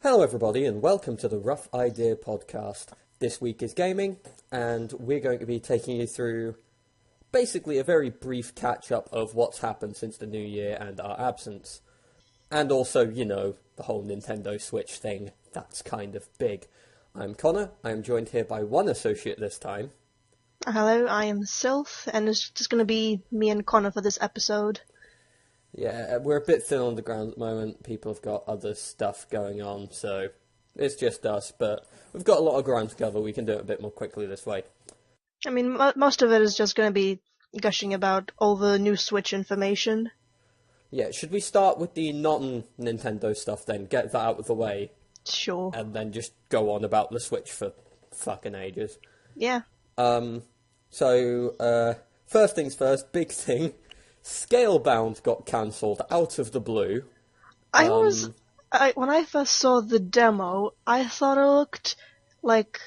Hello everybody and welcome to the Rough Idea podcast. This week is gaming and we're going to be taking you through basically a very brief catch-up of what's happened since the new year and our absence. And also, the whole Nintendo Switch thing, that's kind of big. I'm Connor, I am joined here by one associate this time. Hello, I am Sylth, and it's just going to be me and Connor for this episode. Yeah, we're a bit thin on the ground at the moment. People have got other stuff going on, so it's just us. But we've got a lot of ground to cover. We can do it a bit more quickly this way. I mean, most of it is just going to be gushing about all the new Switch information. Yeah, should we start with the non-Nintendo stuff then? Get that out of the way. Sure. And then just go on about the Switch for fucking ages. Yeah. So, first things first, big thing. Scalebound got cancelled out of the blue. When I first saw the demo, I thought it looked like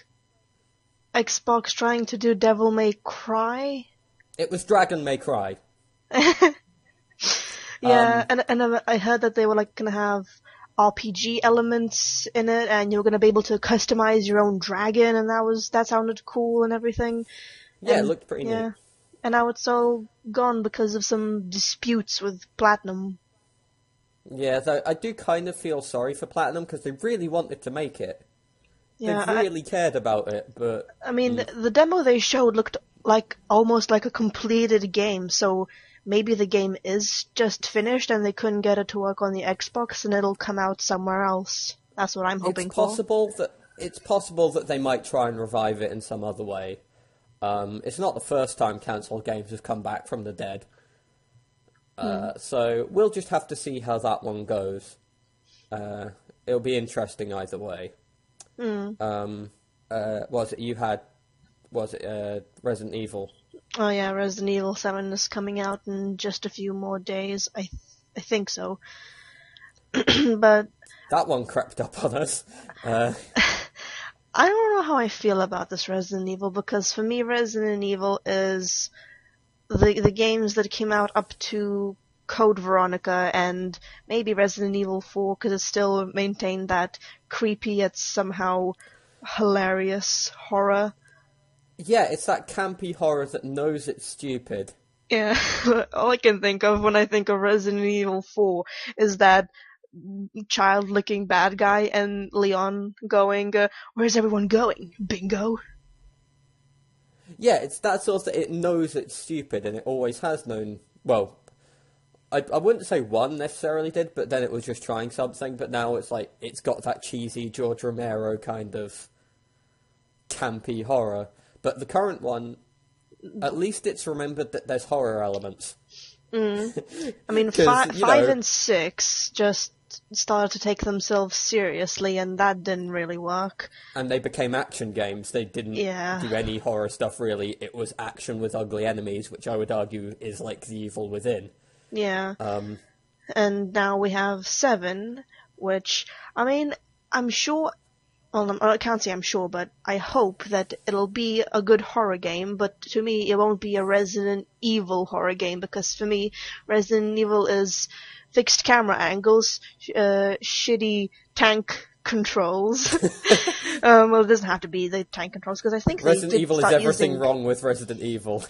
Xbox trying to do Devil May Cry. It was Dragon May Cry. Yeah, and I heard that they were gonna have RPG elements in it, and you were gonna be able to customize your own dragon, and that sounded cool and everything. Yeah, it looked pretty neat. And now it's all gone because of some disputes with Platinum. Yeah, though I do kind of feel sorry for Platinum because they really wanted to make it. Yeah, they really cared about it, but... I mean, the demo they showed looked almost like a completed game, so maybe the game is just finished and they couldn't get it to work on the Xbox and it'll come out somewhere else. That's what I'm hoping for. It's possible that they might try and revive it in some other way. It's not the first time cancelled games have come back from the dead. So we'll just have to see how that one goes. It'll be interesting either way. Resident Evil? Oh yeah, Resident Evil 7 is coming out in just a few more days. I think so. But that one crept up on us. I don't know how I feel about this Resident Evil, because for me Resident Evil is the games that came out up to Code Veronica and maybe Resident Evil 4, because it still maintained that creepy yet somehow hilarious horror. Yeah, it's that campy horror that knows it's stupid. Yeah, all I can think of when I think of Resident Evil 4 is that child-looking bad guy and Leon going, where's everyone going? Bingo? Yeah, it's that sort of... It knows it's stupid, and it always has known... Well, I wouldn't say one necessarily did, but then it was just trying something, but now it's it's got that cheesy George Romero kind of campy horror. But the current one, at least it's remembered that there's horror elements. I mean, 5 and 6 just started to take themselves seriously, and that didn't really work. And they became action games. They didn't do any horror stuff, really. It was action with ugly enemies, which I would argue is like the Evil Within. Yeah. And now we have 7, which, I mean, I'm sure... Well, I can't say I'm sure, but I hope that it'll be a good horror game, but to me it won't be a Resident Evil horror game, because for me, Resident Evil is fixed camera angles, shitty tank controls. Well, it doesn't have to be the tank controls, because I think Resident Evil is everything wrong with Resident Evil.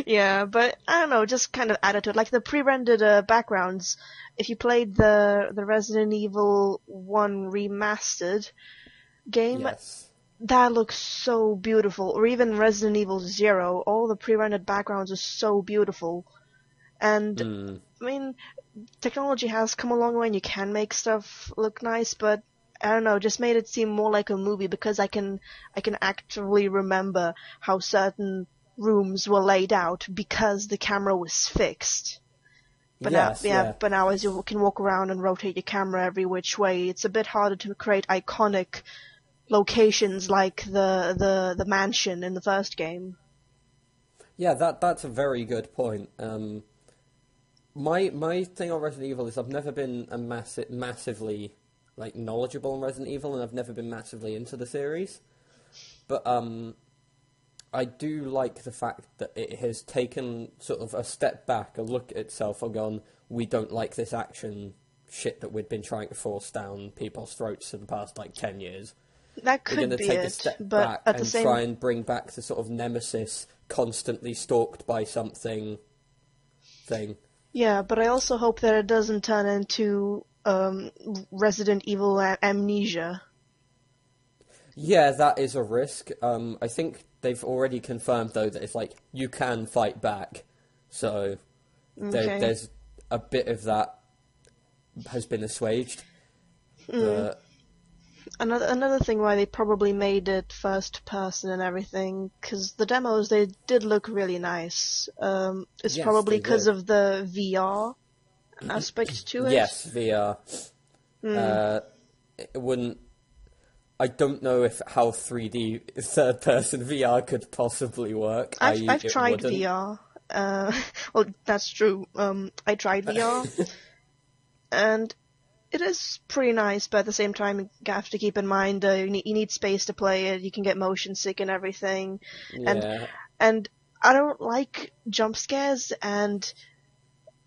Yeah, but I don't know, just kind of added to it. Like the pre-rendered backgrounds, if you played the Resident Evil 1 remastered game, yes, that looks so beautiful. Or even Resident Evil 0, all the pre-rendered backgrounds are so beautiful. And, I mean, technology has come a long way and you can make stuff look nice, but I don't know, just made it seem more like a movie, because I can actively remember how certain rooms were laid out because the camera was fixed. But but now as you can walk around and rotate your camera every which way, it's a bit harder to create iconic locations like the mansion in the first game. Yeah, that's a very good point. My thing on Resident Evil is I've never been a massively knowledgeable on Resident Evil, and I've never been massively into the series. But I do like the fact that it has taken sort of a step back, a look at itself, and gone, we don't like this action shit that we'd been trying to force down people's throats for the past, 10 years. That We're going could to be take a it, step but back at the and same try and bring back the sort of nemesis, constantly stalked by something thing. yeah, but I also hope that it doesn't turn into Resident Evil amnesia. Yeah, that is a risk. I think they've already confirmed, though, that it's you can fight back. So Okay. there's a bit of that has been assuaged. But Another thing why they probably made it first person and everything, because the demos, they did look really nice. It's Yes, probably they because did. of the VR aspect to it. yes, VR. It wouldn't. I don't know how 3D third-person VR could possibly work. I've It tried wouldn't. VR. Well, that's true. I tried VR, and it is pretty nice, but at the same time, you have to keep in mind you need space to play it. You can get motion sick and everything, Yeah. and I don't like jump scares, and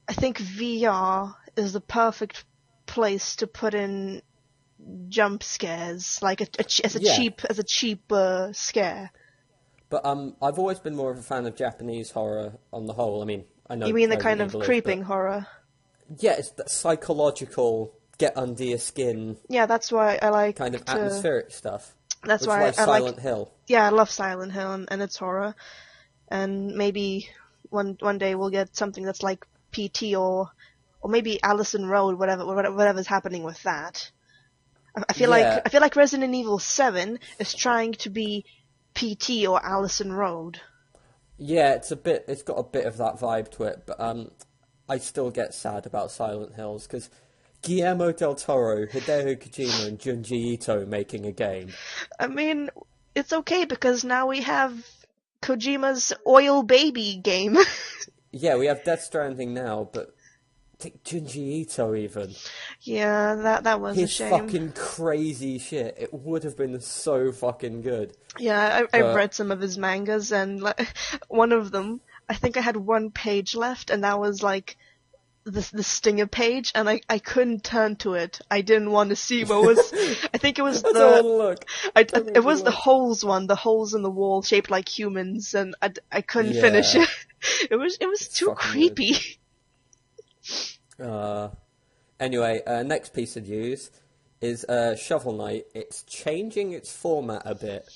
I think VR is the perfect place to put in jump scares, like as a Yeah. cheap scare. But I've always been more of a fan of Japanese horror on the whole. I mean, I know You mean the Resident kind of Evil is, creeping but horror? yeah, it's that psychological, get under your skin Yeah, that's why I like. kind of atmospheric stuff. That's Which why is I why like. Silent Hill. Yeah, I love Silent Hill and its horror, and maybe one day we'll get something that's like PT or maybe Allison Road, whatever's happening with that. I feel Yeah. like Resident Evil 7 is trying to be PT or Allison Road. Yeah, it's got a bit of that vibe to it, but I still get sad about Silent Hills because Guillermo del Toro, Hideo Kojima, and Junji Ito making a game. I mean, it's okay because now we have Kojima's Oil Baby game. Yeah, we have Death Stranding now, but take Junji Ito even. Yeah, that was a His shame. fucking crazy shit. It would have been so fucking good. Yeah, I've But- read some of his mangas, and one of them, I think I had one page left, and that was like the Stinger page, and I couldn't turn to it. I didn't want to see what was. I think it was I don't the. want to look. It was the holes one, the holes in the wall shaped like humans, and I couldn't Yeah. finish it. It was too fucking weird. creepy. Anyway, next piece of news is Shovel Knight. It's changing its format a bit.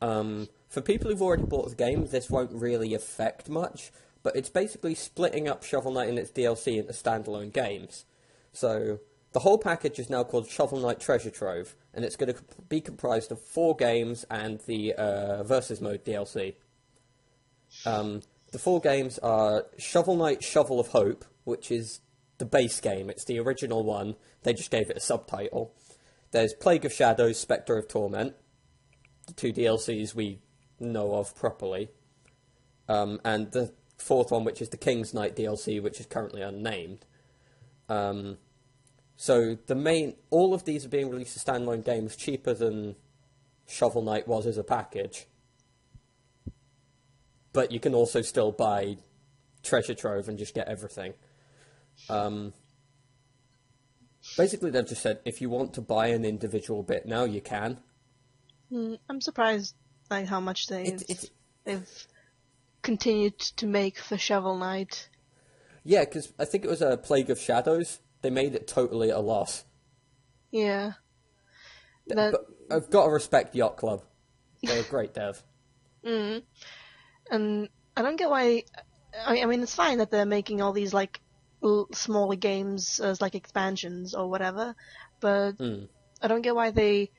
For people who've already bought the game, this won't really affect much, but it's basically splitting up Shovel Knight and its DLC into standalone games. So the whole package is now called Shovel Knight Treasure Trove, and it's going to be comprised of 4 games and the Versus Mode DLC. The 4 games are Shovel Knight Shovel of Hope, which is the base game. It's the original one. They just gave it a subtitle. There's Plague of Shadows, Spectre of Torment, the 2 DLCs we know of properly. And the 4th one, which is the King's Knight DLC, which is currently unnamed. So all of these are being released as standalone games, cheaper than Shovel Knight was as a package. But you can also still buy Treasure Trove and just get everything. Basically, they've just said, if you want to buy an individual bit now, you can. I'm surprised like how much they've continued to make for Shovel Knight. Yeah, because I think it was a Plague of Shadows. They made it totally at a loss. Yeah. But I've got to respect Yacht Club. They're a great dev. And I don't get why. I mean, it's fine that they're making all these like smaller games as like expansions or whatever, but I don't get why they.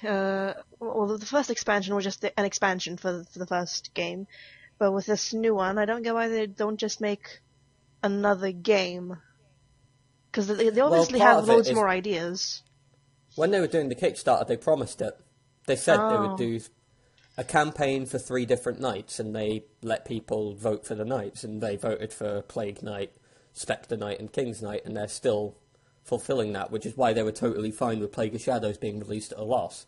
Well, the first expansion was just an expansion for the first game, but with this new one, I don't get why they don't just make another game. Because they obviously part have of it loads is- more ideas. When they were doing the Kickstarter, they promised it. They said they would do a campaign for 3 different nights, and they let people vote for the nights, and they voted for Plague Knight, Spectre Knight, and King's Knight, and they're still fulfilling that, which is why they were totally fine with Plague of Shadows being released at a loss.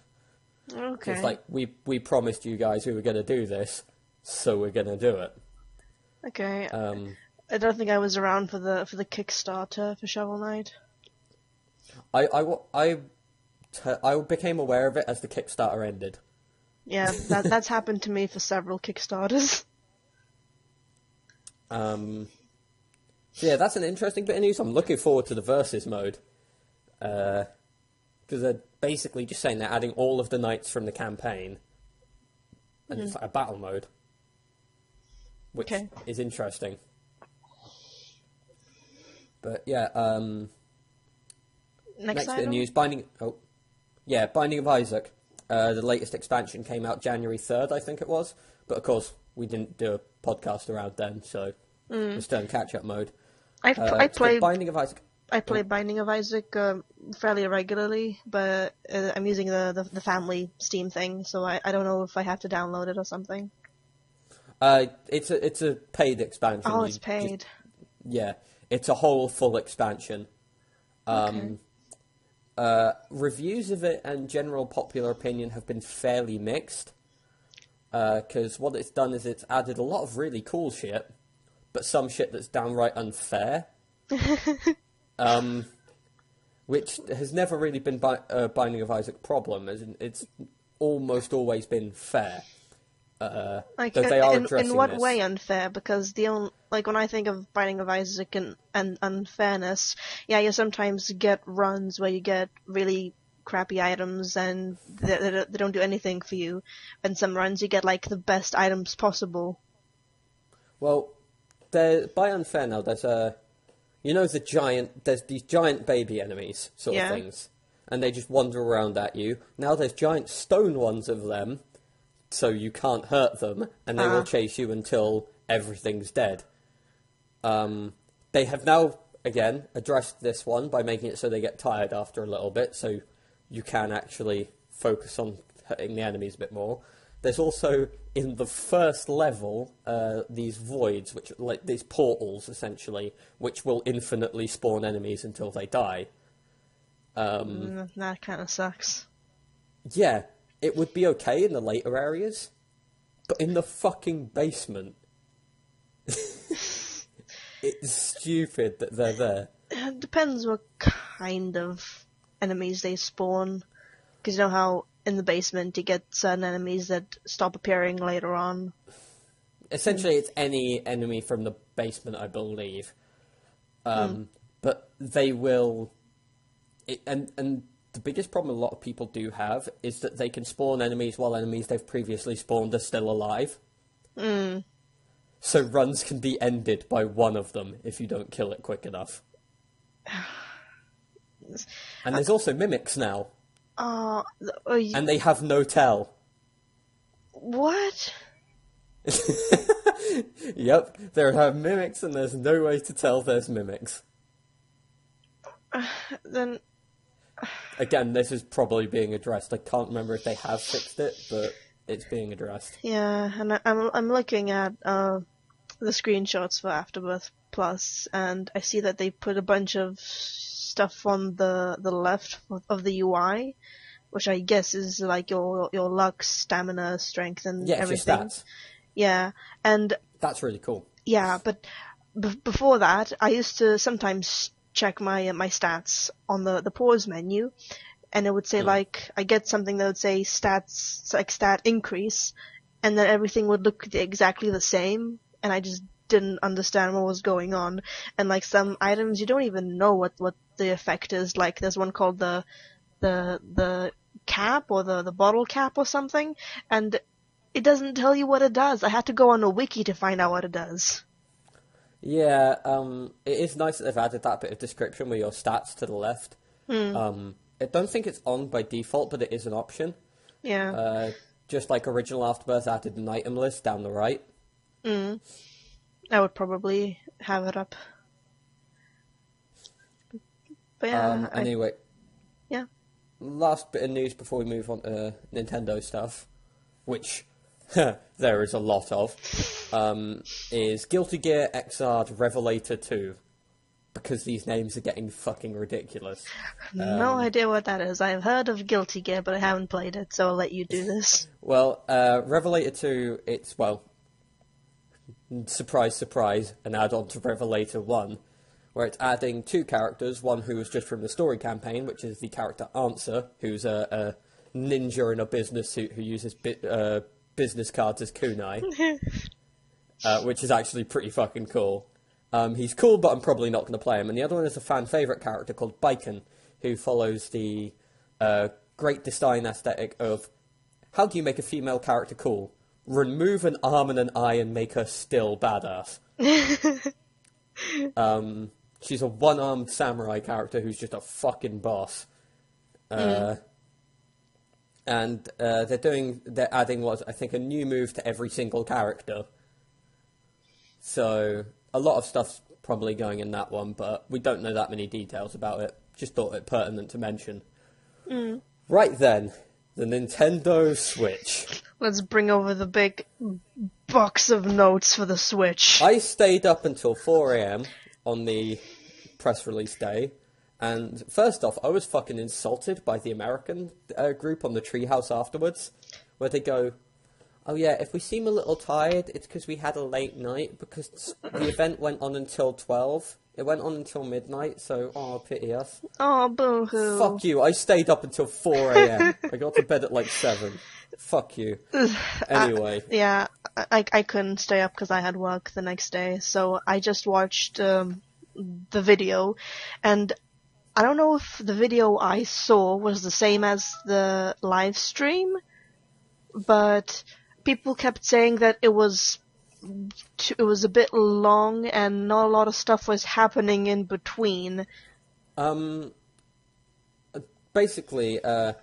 Okay. It's like, we promised you guys we were going to do this, so we're going to do it. Okay. I don't think I was around for the Kickstarter for Shovel Knight. I became aware of it as the Kickstarter ended. Yeah, that's happened to me for several Kickstarters. So yeah, that's an interesting bit of news. I'm looking forward to the versus mode. Because they're basically just saying they're adding all of the knights from the campaign. And it's like a battle mode. Which is interesting. But yeah, next bit of news, Binding of Isaac. The latest expansion came out January 3rd, I think it was. But of course, we didn't do a podcast around then, so we're still in catch-up mode. I play Binding of Isaac. I play Binding of Isaac fairly regularly, but I'm using the family Steam thing, so I don't know if I have to download it or something. It's a paid expansion. Oh, it's paid. Yeah, it's a whole full expansion. Reviews of it and general popular opinion have been fairly mixed. Because what it's done is it's added a lot of really cool shit, but some shit that's downright unfair. Which has never really been Binding of Isaac problem, as it's almost always been fair. Like, so they are addressing in what this. way unfair? Because when I think of Binding of Isaac and unfairness, yeah, you sometimes get runs where you get really crappy items and they don't do anything for you, and some runs you get like the best items possible. Well, by unfair now, there's there's these giant baby enemies sort of things, and they just wander around at you. Now there's giant stone ones of them, so you can't hurt them, and they will chase you until everything's dead. They have now, again, addressed this one by making it so they get tired after a little bit, so you can actually focus on hurting the enemies a bit more. There's also, in the first level, these voids, which like these portals, essentially, which will infinitely spawn enemies until they die. That kind of sucks. Yeah, it would be okay in the later areas, but in the fucking basement, it's stupid that they're there. It depends what kind of enemies they spawn, because you know how in the basement you get certain enemies that stop appearing later on. Essentially, it's any enemy from the basement, I believe. But they will... And the biggest problem a lot of people do have is that they can spawn enemies while enemies they've previously spawned are still alive. So runs can be ended by one of them if you don't kill it quick enough. And there's also mimics now. And they have no tell. What? Yep, there are mimics and there's no way to tell there's mimics. Then... Again, this is probably being addressed. I can't remember if they have fixed it, but it's being addressed. Yeah, and I'm looking at the screenshots for Afterbirth Plus, and I see that they put a bunch of stuff on the left of the UI, which I guess is like your luck, stamina, strength, and everything. Your stats. Yeah, and that's really cool. Yeah, but before that, I used to sometimes check my stats on the pause menu, and it would say like I get something that would say stats, like stat increase, and then everything would look exactly the same, and I just didn't understand what was going on. And like some items you don't even know what the effect is. Like there's one called the cap or the bottle cap or something, and it doesn't tell you what it does. I had to go on a wiki to find out what it does. Yeah, it is nice that they've added that bit of description with your stats to the left. I don't think it's on by default, but it is an option. Yeah. Just like original Afterbirth added an item list down the right. I would probably have it up. But yeah. Anyway. Yeah. Last bit of news before we move on to Nintendo stuff, which there is a lot of, is Guilty Gear Xrd Revelator 2. Because these names are getting fucking ridiculous. No idea what that is. I've heard of Guilty Gear, but I haven't played it, so I'll let you do this. Well, Revelator 2, it's, well, surprise, surprise, an add-on to Revelator 1, where it's adding 2 characters, one who was just from the story campaign, which is the character Answer, who's a ninja in a business suit who uses business cards as kunai, which is actually pretty fucking cool. He's cool, but I'm probably not going to play him. And the other one is a fan favourite character called Bacon, who follows the great design aesthetic of how do you make a female character cool? Remove an arm and an eye and make her still badass. She's a one-armed samurai character who's just a fucking boss. And they're adding I think a new move to every single character. So a lot of stuff's probably going in that one, but we don't know that many details about it. Just thought it pertinent to mention. Right then, the Nintendo Switch. Let's bring over the big box of notes for the Switch. I stayed up until 4 a.m. on the press release day, and first off, I was fucking insulted by the American group on the Treehouse afterwards, where they go, oh yeah, if we seem a little tired, it's because we had a late night, because the event went on until 12. It went on until midnight, so, pity us. Oh, boo-hoo. Fuck you, I stayed up until 4 a.m. I got to bed at like 7. Fuck you. Anyway. I couldn't stay up because I had work the next day, so I just watched the video, and I don't know if the video I saw was the same as the live stream, but people kept saying that it was a bit long and not a lot of stuff was happening in between. Basically, a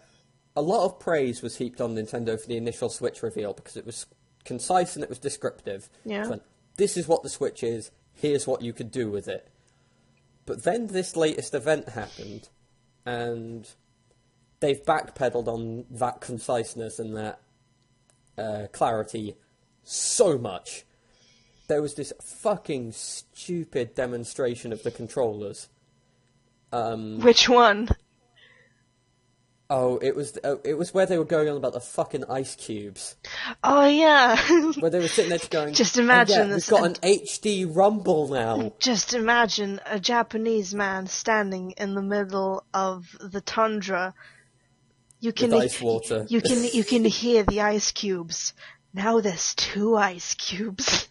lot of praise was heaped on Nintendo for the initial Switch reveal because it was concise and it was descriptive. Yeah. So, this is what the Switch is, here's what you could do with it. But then this latest event happened, and they've backpedaled on that conciseness and that clarity so much. There was this fucking stupid demonstration of the controllers. Which one? Oh, it was where they were going on about the fucking ice cubes. Oh yeah. Where they were sitting there going, just imagine this. We've got an HD rumble now. Just imagine a Japanese man standing in the middle of the tundra. You can with ice water. You can hear the ice cubes. Now there's 2 ice cubes.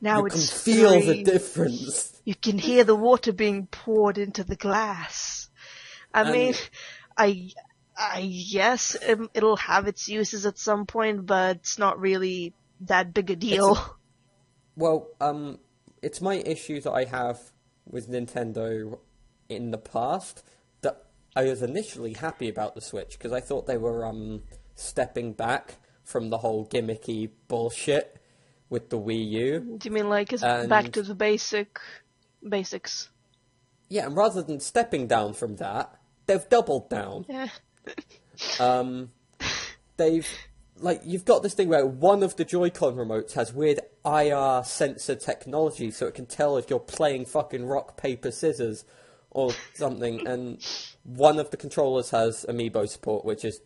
Now you it's can feel 3. the difference. You can hear the water being poured into the glass. I mean, I guess it'll have its uses at some point, but it's not really that big a deal. It's my issue that I have with Nintendo in the past, that I was initially happy about the Switch, because I thought they were stepping back from the whole gimmicky bullshit with the Wii U. Do you mean like it's back to the basics? Yeah, and rather than stepping down from that, they've doubled down. Yeah. You've got this thing where one of the Joy-Con remotes has weird IR sensor technology, so it can tell if you're playing fucking rock, paper, scissors or something, and one of the controllers has amiibo support, which is,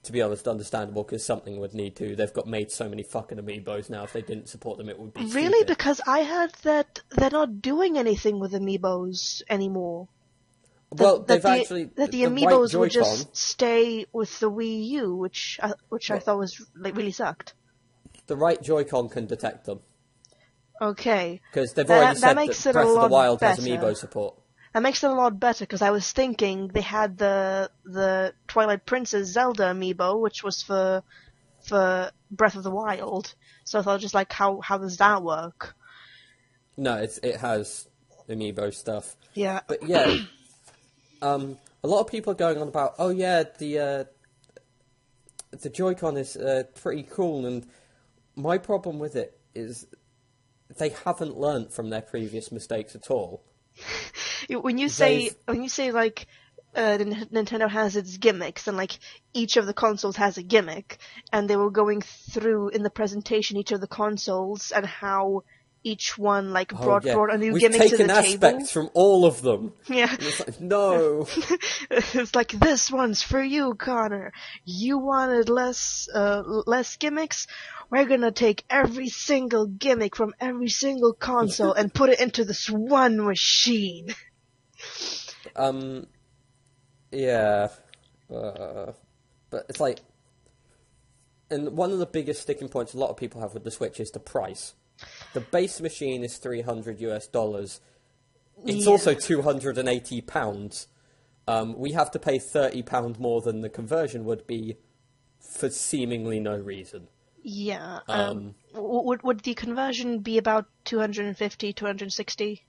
to be honest, understandable, because something would need to. They've made so many fucking amiibos now, if they didn't support them, it would be Really? stupid. Because I heard that they're not doing anything with amiibos anymore. Well, the right amiibos would Joy-Con, just stay with the Wii U, which I thought was really sucked. the right Joy-Con can detect them, Okay. because they've already said that makes it a Breath of the lot Wild has better. amiibo support. That makes it a lot better, because I was thinking they had the Twilight Princess Zelda amiibo, which was for Breath of the Wild. So I thought, just like, how does that work? No, it has amiibo stuff. Yeah. But yeah, a lot of people are going on about, oh yeah, the Joy-Con is pretty cool, and my problem with it is they haven't learnt from their previous mistakes at all. When you say like Nintendo has its gimmicks, and like each of the consoles has a gimmick, and they were going through in the presentation each of the consoles and how each one like Oh, brought a new We've gimmick to taken the aspects table. from all of them. Yeah. And it's like, no. It's like, this one's for you, Connor. You wanted less gimmicks? We're gonna take every single gimmick from every single console and put it into this one machine. Yeah. But it's like, and one of the biggest sticking points a lot of people have with the Switch is the price. The base machine is $300. It's also £280. We have to pay £30 more than the conversion would be for seemingly no reason. Yeah. Would the conversion be about 250, 260?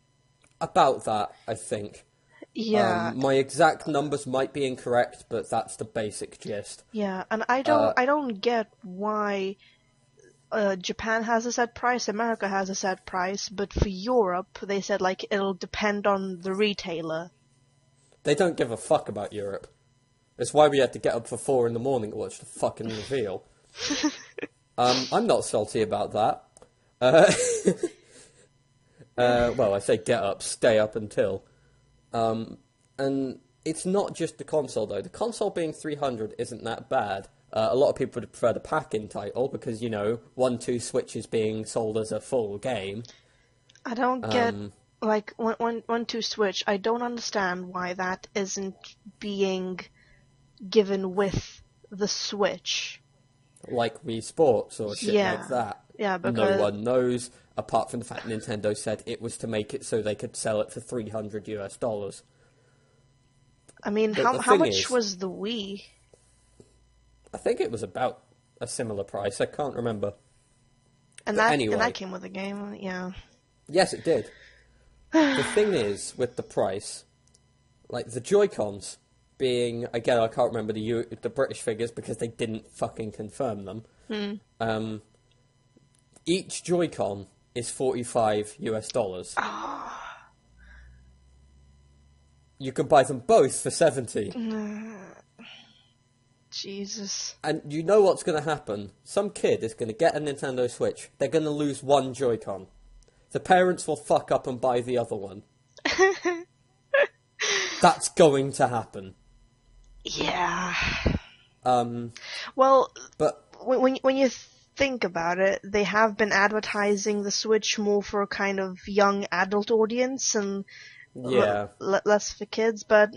About that, I think. Yeah. My exact numbers might be incorrect, but that's the basic gist. Yeah, and I don't get why Japan has a set price, America has a set price, but for Europe they said like it'll depend on the retailer. They don't give a fuck about Europe. That's why we had to get up for 4 in the morning to watch the fucking reveal. I'm not salty about that. Well, I say get up, stay up until. And it's not just the console, though. The console being $300 isn't that bad. A lot of people would prefer the pack-in title because, 1-2 Switches being sold as a full game. I don't get, like, 1-2 Switch, I don't understand why that isn't being given with the Switch. Like Wii Sports or shit like that. Yeah, because... No one knows, apart from the fact Nintendo said it was to make it so they could sell it for $300. I mean, how much was the Wii? I think it was about a similar price. I can't remember. And that came with the game, yeah. Yes, it did. The thing is, with the price, like the Joy-Cons being, again, I can't remember the British figures because they didn't fucking confirm them. Each Joy-Con is $45. Oh. You can buy them both for $70. Jesus. And you know what's going to happen? Some kid is going to get a Nintendo Switch. They're going to lose one Joy-Con. The parents will fuck up and buy the other one. That's going to happen. Yeah. Well, but when you think about it, they have been advertising the Switch more for a kind of young adult audience and less for kids, but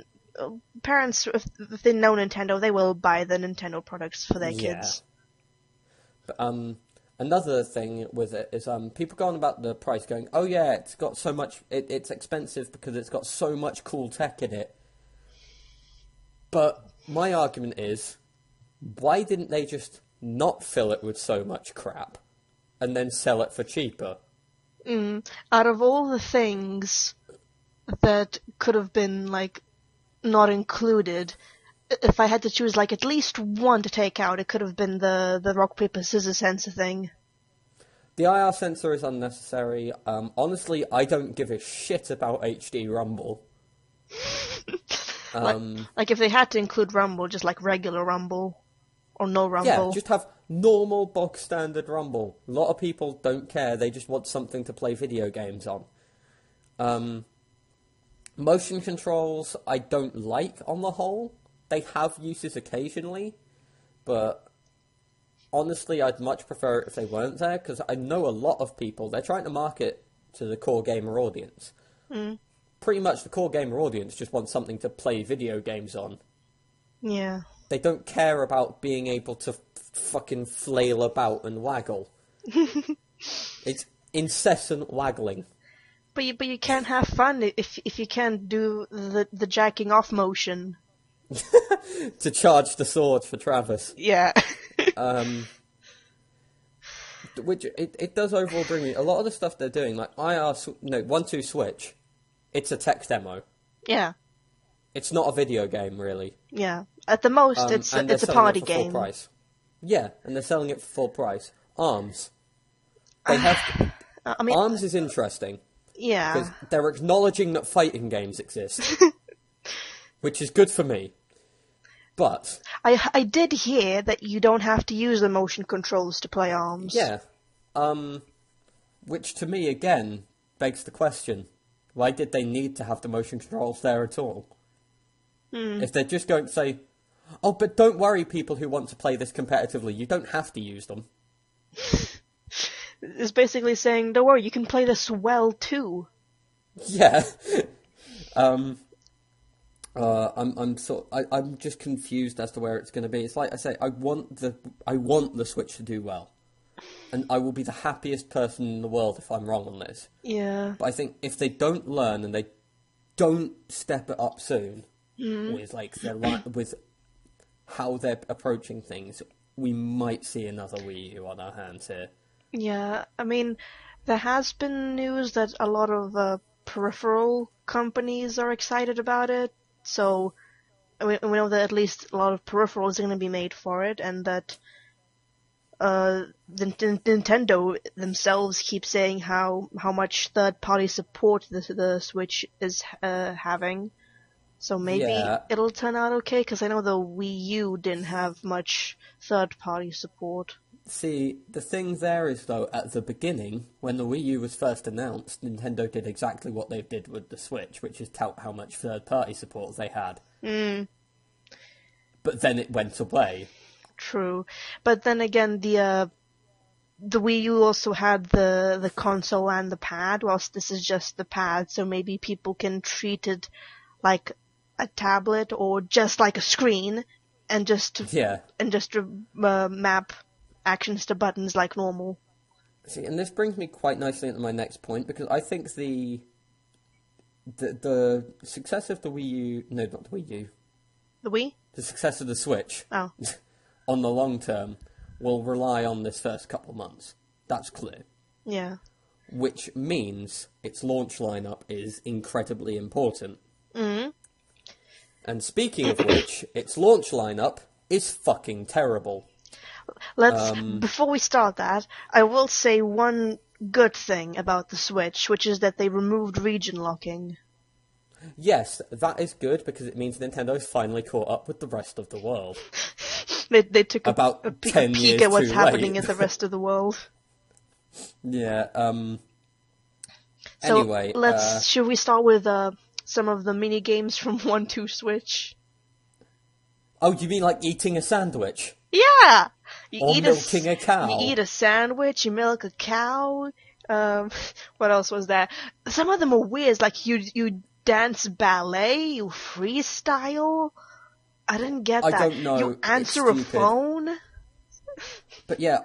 parents, if they know Nintendo, they will buy the Nintendo products for their kids. But, another thing with it is people going about the price going, oh yeah, it's got so much, it's expensive because it's got so much cool tech in it. But my argument is, why didn't they just not fill it with so much crap and then sell it for cheaper? Out of all the things that could have been, like, not included, if I had to choose, like, at least one to take out, it could have been the rock, paper, scissors sensor thing. The IR sensor is unnecessary. Honestly, I don't give a shit about HD Rumble. Like if they had to include Rumble, just like regular Rumble, or no Rumble. Yeah, just have normal, bog standard Rumble. A lot of people don't care, they just want something to play video games on. Motion controls, I don't like on the whole. They have uses occasionally, but honestly, I'd much prefer it if they weren't there, because I know a lot of people, they're trying to market to the core gamer audience. Pretty much the core gamer audience just wants something to play video games on. Yeah. They don't care about being able to fucking flail about and waggle. It's incessant waggling. But you can't have fun if you can't do the jacking off motion. To charge the sword for Travis. Yeah. Which it does overall bring me a lot of the stuff they're doing, like 1-2 Switch. It's a tech demo. Yeah. It's not a video game, really. Yeah. At the most, it's a party game. Full price. Yeah, and they're selling it for full price. ARMS. They have. ARMS is interesting. Yeah. Because they're acknowledging that fighting games exist, which is good for me. But I did hear that you don't have to use the motion controls to play ARMS. Yeah. Which to me, again, begs the question, why did they need to have the motion controls there at all? If they're just going to say, oh, but don't worry, people who want to play this competitively, you don't have to use them. It's basically saying, don't worry, you can play this well too. Yeah. I'm just confused as to where it's going to be. It's like I say, I want the Switch to do well, and I will be the happiest person in the world if I'm wrong on this. Yeah. But I think if they don't learn and they don't step it up soon with with how they're approaching things, we might see another Wii U on our hands here. Yeah, I mean, there has been news that a lot of peripheral companies are excited about it, so we know that at least a lot of peripherals are going to be made for it, and that Nintendo themselves keep saying how much third-party support the Switch is having. So maybe it'll turn out okay, because I know the Wii U didn't have much third-party support. See, the thing there is, though, at the beginning, when the Wii U was first announced, Nintendo did exactly what they did with the Switch, which is tout how much third-party support they had. But then it went away. True. But then again, the Wii U also had the console and the pad, whilst this is just the pad, so maybe people can treat it like a tablet or just like a screen, and just map actions to buttons like normal. See, and this brings me quite nicely into my next point, because I think the success of the Wii U... No, not the Wii U. The Wii? The success of the Switch, on the long term, will rely on this first couple months. That's clear. Yeah. Which means its launch lineup is incredibly important. And speaking of which, its launch lineup is fucking terrible. Before we start that, I will say one good thing about the Switch, which is that they removed region locking. Yes, that is good, because it means Nintendo's finally caught up with the rest of the world. They took about a 10 peek years at what's too happening late. in the rest of the world. Yeah, So anyway... should we start with some of the mini games from 1-2 Switch? Oh, you mean like eating a sandwich? Yeah! Or milking a cow? You eat a sandwich, you milk a cow. What else was there? Some of them are weird, like you dance ballet, you freestyle. I didn't get that. I don't know. You answer a phone. But yeah,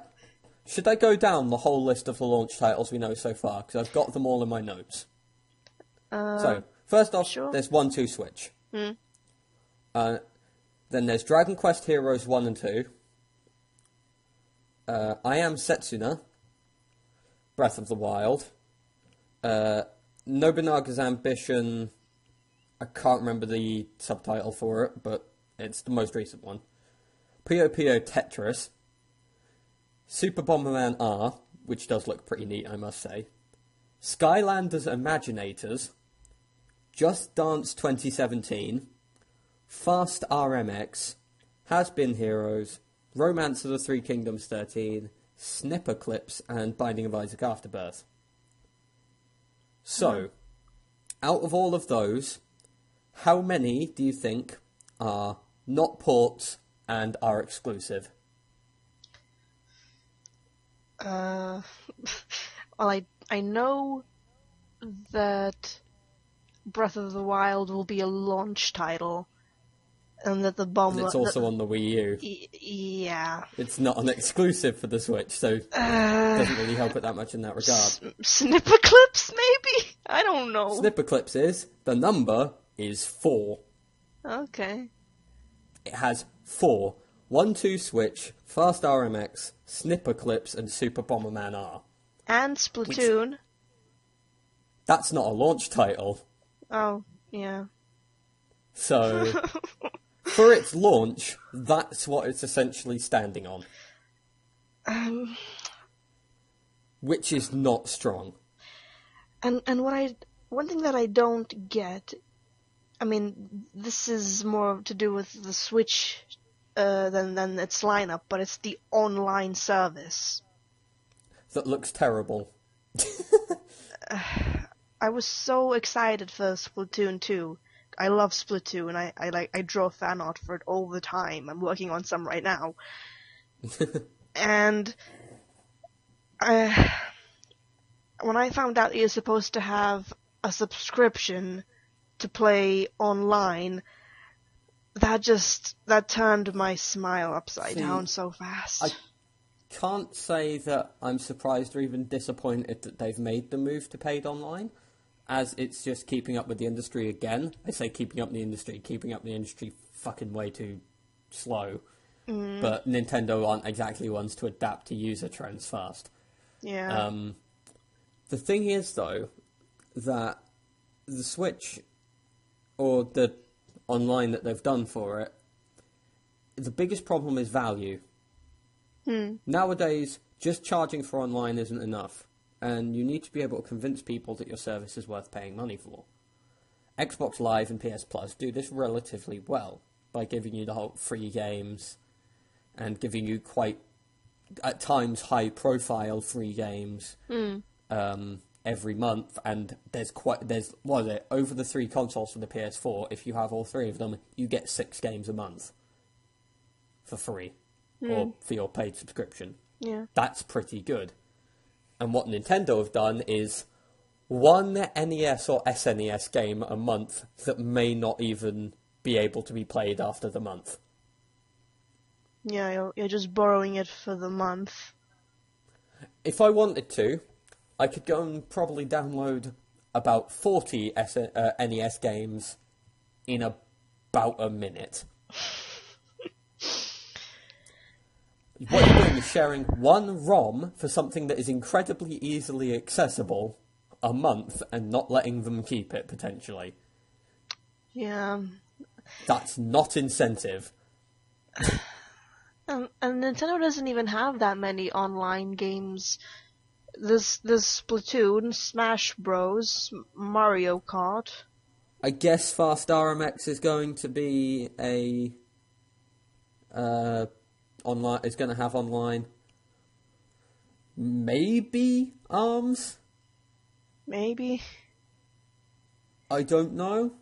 should I go down the whole list of the launch titles we know so far? Because I've got them all in my notes. So, first off, there's 1-2 Switch. Then there's Dragon Quest Heroes 1 and 2. I Am Setsuna. Breath of the Wild. Nobunaga's Ambition. I can't remember the subtitle for it, but it's the most recent one. Puyo Puyo Tetris. Super Bomberman R, which does look pretty neat, I must say. Skylanders Imaginators. Just Dance 2017. Fast RMX. Has Been Heroes. Romance of the Three Kingdoms 13. Snipper Clips, and Binding of Isaac Afterbirth. So, out of all of those, how many do you think are not ports and are exclusive? Well, I know that Breath of the Wild will be a launch title, and that the bomb. And it's also on the Wii U. Yeah. It's not an exclusive for the Switch, so it doesn't really help it that much in that regard. Snipper Clips, maybe? I don't know. Snipper Clips the number is 4. Okay. It has 4. 1-2 Switch, Fast RMX, Snipper Clips, and Super Bomberman R. And Splatoon. That's not a launch title. Oh, yeah. So, for its launch, that's what it's essentially standing on. Which is not strong. And one thing that I don't get, I mean, this is more to do with the Switch than its lineup, but it's the online service. That looks terrible. I was so excited for Splatoon 2. I love Splatoon. I draw fan art for it all the time. I'm working on some right now. And when I found out you're supposed to have a subscription to play online, that turned my smile upside down so fast. I can't say that I'm surprised or even disappointed that they've made the move to paid online, as it's just keeping up with the industry again. I say keeping up the industry fucking way too slow. But Nintendo aren't exactly ones to adapt to user trends fast. Yeah. The thing is, though, that the Switch, or the online that they've done for it, the biggest problem is value. Nowadays, just charging for online isn't enough, and you need to be able to convince people that your service is worth paying money for. Xbox Live and PS Plus do this relatively well by giving you the whole free games and giving you quite, at times, high-profile free games every month. And there's what is it, over the 3 consoles for the PS4, if you have all 3 of them, you get 6 games a month for free, or for your paid subscription. Yeah. That's pretty good. And what Nintendo have done is one NES or SNES game a month that may not even be able to be played after the month. Yeah, you're just borrowing it for the month. If I wanted to, I could go and probably download about 40 NES games in about a minute. What you're doing is sharing one ROM for something that is incredibly easily accessible a month and not letting them keep it, potentially. Yeah. That's not incentive. And Nintendo doesn't even have that many online games. There's Splatoon, Smash Bros, Mario Kart. I guess Fast RMX is going to be a online. It's going to have online. Maybe ARMS. Maybe. I don't know.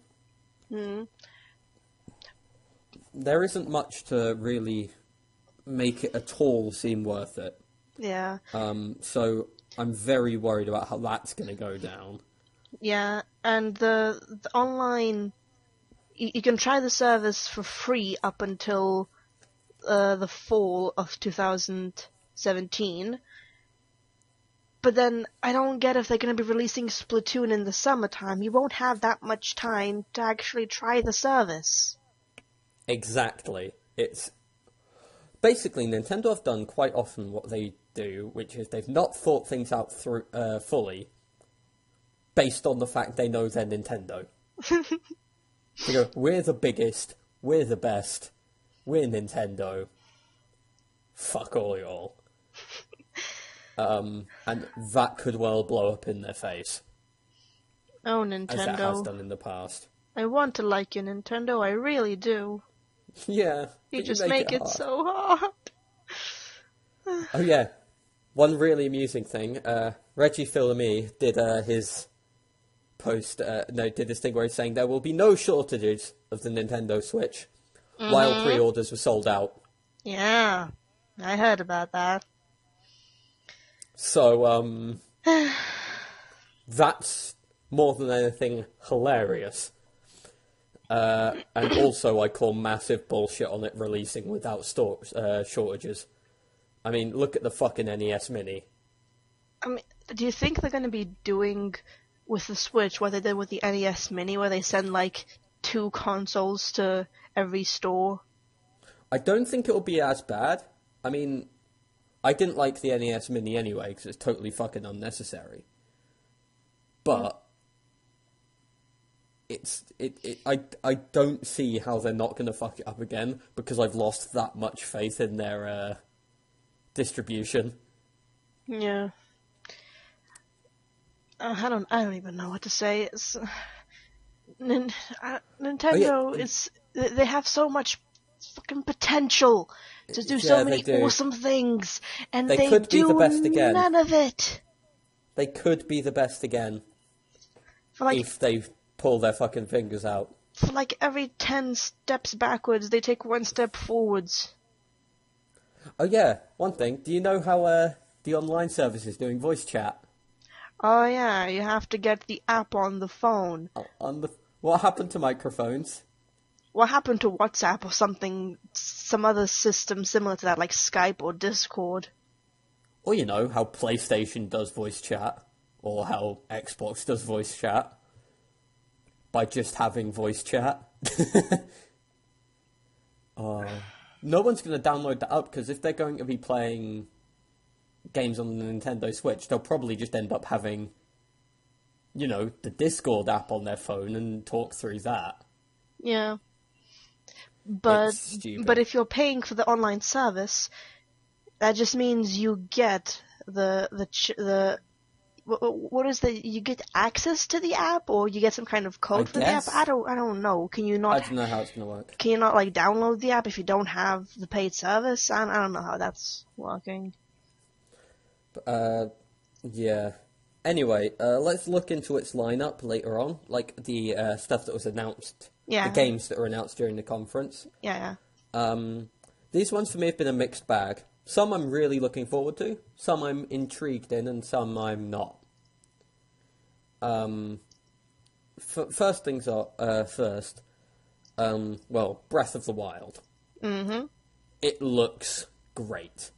There isn't much to really make it at all seem worth it. Yeah. So I'm very worried about how that's going to go down. Yeah, and the online, you can try the service for free up until the fall of 2017. But then I don't get if they're going to be releasing Splatoon in the summertime. You won't have that much time to actually try the service. Exactly. It's basically Nintendo have done quite often what they do, which is they've not thought things out through fully, based on the fact they know they're Nintendo. They go, we're the biggest, we're the best, we're Nintendo. Fuck all y'all. And that could well blow up in their face. Oh, Nintendo. As it has done in the past. I want to like you, Nintendo, I really do. Yeah. You just make it so hard. Oh yeah. One really amusing thing, Reggie Fils-Aimé did his post, did this thing where he's saying there will be no shortages of the Nintendo Switch while pre-orders were sold out. Yeah, I heard about that. So, that's more than anything hilarious. And also I call massive bullshit on it releasing without shortages. I mean, look at the fucking NES Mini. I mean, do you think they're going to be doing with the Switch what they did with the NES Mini, where they send, like, 2 consoles to every store? I don't think it'll be as bad. I mean, I didn't like the NES Mini anyway, because it's totally fucking unnecessary. But I don't see how they're not going to fuck it up again, because I've lost that much faith in their distribution. Yeah. I don't even know what to say. It's Nintendo is they have so much fucking potential to do so many awesome things, and they could do be the best again. none of it. they could be the best again if they pull their fucking fingers out. For like every 10 steps backwards, they take 1 step forwards. Oh yeah, one thing. Do you know how the online service is doing voice chat? Oh yeah, you have to get the app on the phone. What happened to microphones? What happened to WhatsApp or some other system similar to that, like Skype or Discord? Or you know, how PlayStation does voice chat, or how Xbox does voice chat. By just having voice chat. No one's going to download that up, because if they're going to be playing games on the Nintendo Switch, they'll probably just end up having, you know, the Discord app on their phone and talk through that. Yeah. But if you're paying for the online service, that just means you get you get access to the app, or you get some kind of code for the app? I don't know. Can you not? I don't know how it's gonna work. Can you not like download the app if you don't have the paid service? I don't know how that's working. Yeah. Anyway, let's look into its lineup later on, like the stuff that was announced. Yeah. The games that were announced during the conference. Yeah. These ones for me have been a mixed bag. Some I'm really looking forward to, some I'm intrigued in, and some I'm not. First things are first. Breath of the Wild. Mm-hmm. It looks great.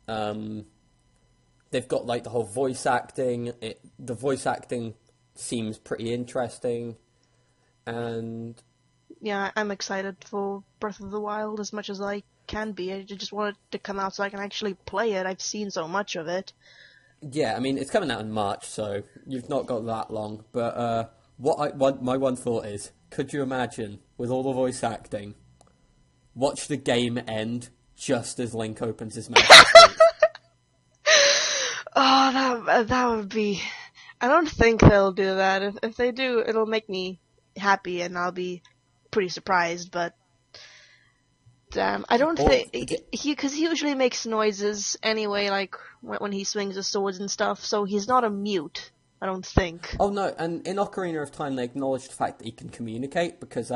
They've got like the whole voice acting. The voice acting seems pretty interesting, and yeah, I'm excited for Breath of the Wild as much as I can be. I just want it to come out so I can actually play it. I've seen so much of it. Yeah, I mean, it's coming out in March, so you've not got that long. But my one thought is, could you imagine, with all the voice acting, watch the game end just as Link opens his mouth? Oh, that would be... I don't think they'll do that. If they do, it'll make me happy, and I'll be pretty surprised, but... Damn, I don't think... Because he usually makes noises anyway, like, when he swings his swords and stuff, so he's not a mute, I don't think. Oh, no, and in Ocarina of Time, they acknowledge the fact that he can communicate, because,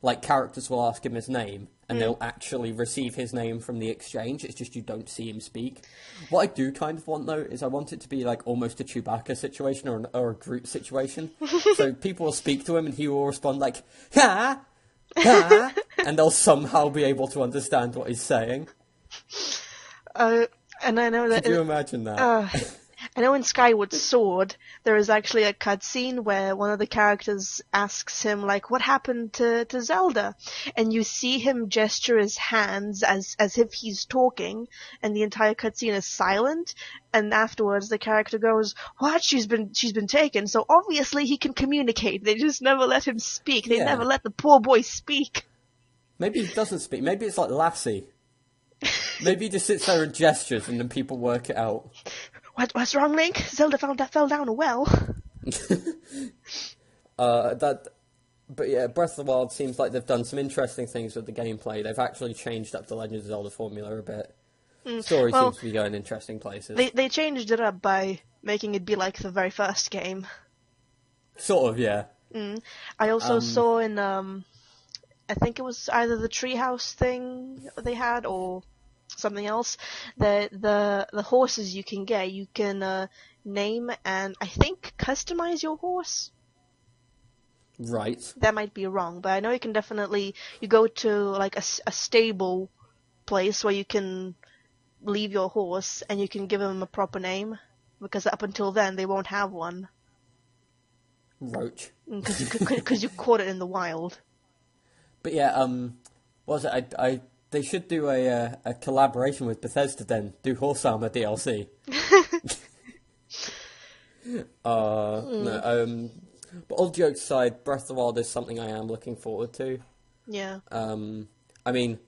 like, characters will ask him his name, and they'll actually receive his name from the exchange. It's just you don't see him speak. What I do kind of want, though, is I want it to be, like, almost a Chewbacca situation or a Groot situation. So people will speak to him, and he will respond, like, ha! And they'll somehow be able to understand what he's saying. And I know that... Could you imagine that? I know in Skyward Sword, there is actually a cutscene where one of the characters asks him, like, what happened to Zelda? And you see him gesture his hands as if he's talking, and the entire cutscene is silent, and afterwards the character goes, what? She's been taken, so obviously he can communicate. They just never let him speak. They never let the poor boy speak. Maybe he doesn't speak. Maybe it's like Lassie. Maybe he just sits there and gestures, and then people work it out. What's wrong, Link? Zelda fell down a well. But yeah, Breath of the Wild seems like they've done some interesting things with the gameplay. They've actually changed up the Legend of Zelda formula a bit. Story seems to be going interesting places. They changed it up by making it be like the very first game. Sort of, yeah. I also saw in, I think it was either the treehouse thing they had, or something else, the horses you can get, you can name and I think customize your horse. Right. That might be wrong, but I know you can definitely, you go to like a stable place where you can leave your horse and you can give him a proper name, because up until then they won't have one. Roach. Because you caught it in the wild. But yeah, what was it? They should do a collaboration with Bethesda then. Do Horse Armor DLC. No, but all jokes aside, Breath of the Wild is something I am looking forward to. Yeah. I mean,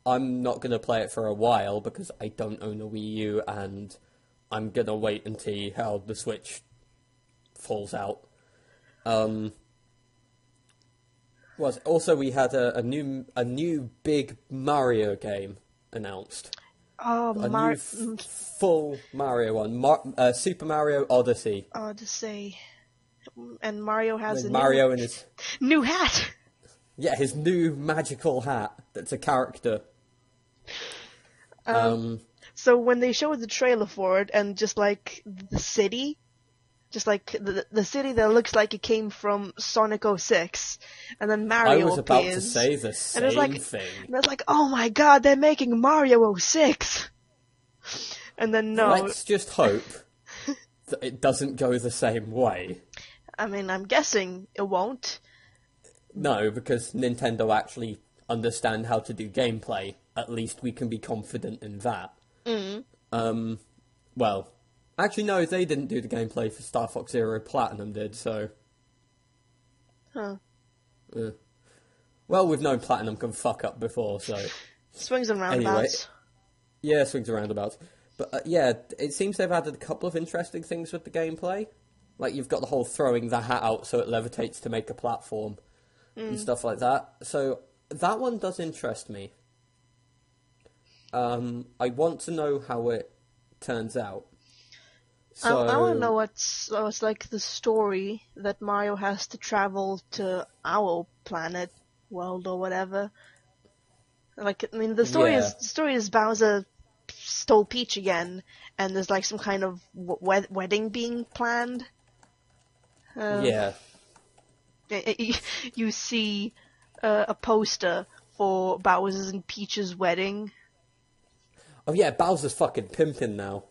I'm not going to play it for a while because I don't own a Wii U, and I'm going to wait and see how the Switch falls out. Also, we had a new big Mario game announced. Oh, A new full Mario one. Super Mario Odyssey. Odyssey. And Mario has With a Mario in his... new hat! Yeah, his new magical hat that's a character. So when they showed the trailer for it, and just like the city, just like the city that looks like it came from Sonic 06, and then Mario appears. I was about to say the same thing. And it's like, oh my god, they're making Mario 06! And then no. Let's just hope that it doesn't go the same way. I mean, I'm guessing it won't. No, because Nintendo actually understand how to do gameplay. At least we can be confident in that. Well, actually no, they didn't do the gameplay for Star Fox Zero. Platinum did, so... Huh. Well, we've known Platinum can fuck up before, so... Swings and roundabouts. Anyway, yeah, swings and roundabouts. But yeah, it seems they've added a couple of interesting things with the gameplay. Like, you've got the whole throwing the hat out so it levitates to make a platform and stuff like that. So, that one does interest me. I want to know how it turns out. So, I want to know what's like the story that Mario has to travel to our planet, world, or whatever. Like, I mean, the story is Bowser stole Peach again, and there's like some kind of wedding being planned. Yeah. You see a poster for Bowser's and Peach's wedding. Oh yeah, Bowser's fucking pimping now.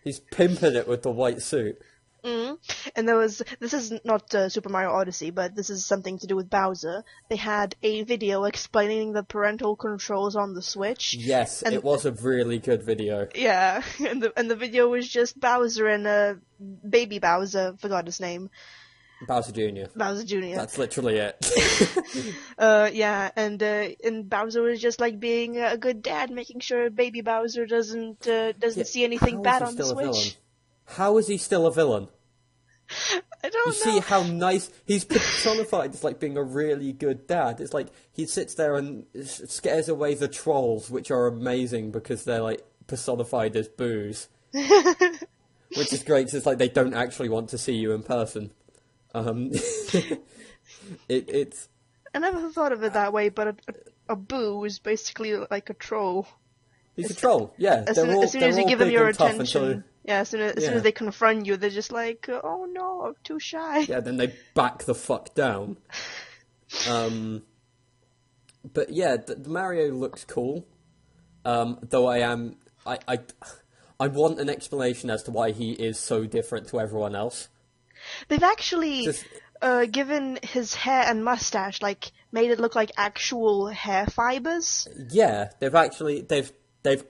He's pimping it with the white suit. And this is not Super Mario Odyssey, but this is something to do with Bowser. They had a video explaining the parental controls on the Switch. Yes, and it was a really good video. Yeah, and the video was just Bowser and baby Bowser, forgot his name. Bowser Jr. Bowser Jr. That's literally it. Yeah, and Bowser was just like being a good dad, making sure baby Bowser doesn't see anything bad on the Switch. How is he still a villain? I don't know. You see how nice he's personified as like being a really good dad. It's like he sits there and scares away the trolls, which are amazing because they're like personified as boos, which is great. Cause it's like they don't actually want to see you in person. It's. I never thought of it that way, but a boo is basically like a troll. He's a troll, yeah. As soon as you give them your attention, as soon as they confront you, they're just like, oh no, I'm too shy. Yeah, then they back the fuck down. But yeah, the Mario looks cool. Though I want an explanation as to why he is so different to everyone else. They've actually given his hair and mustache, like, made it look like actual hair fibers. Yeah, they've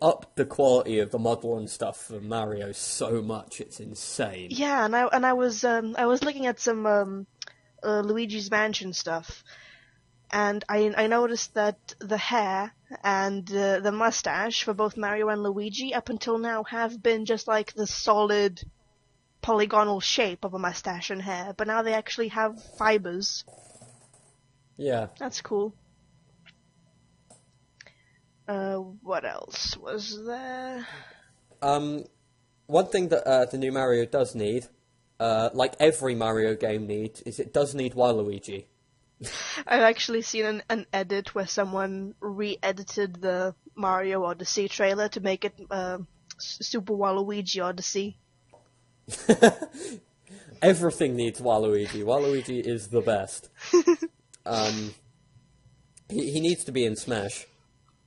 upped the quality of the model and stuff for Mario so much, it's insane. Yeah, and I was looking at some Luigi's Mansion stuff, and I noticed that the hair and the mustache for both Mario and Luigi up until now have been just like the solid polygonal shape of a mustache and hair, but now they actually have fibers. Yeah. That's cool. What else was there? One thing that the new Mario does need, like every Mario game needs, is it does need Waluigi. I've actually seen an edit where someone re-edited the Mario Odyssey trailer to make it Super Waluigi Odyssey. Everything needs Waluigi. Waluigi is the best. He needs to be in Smash.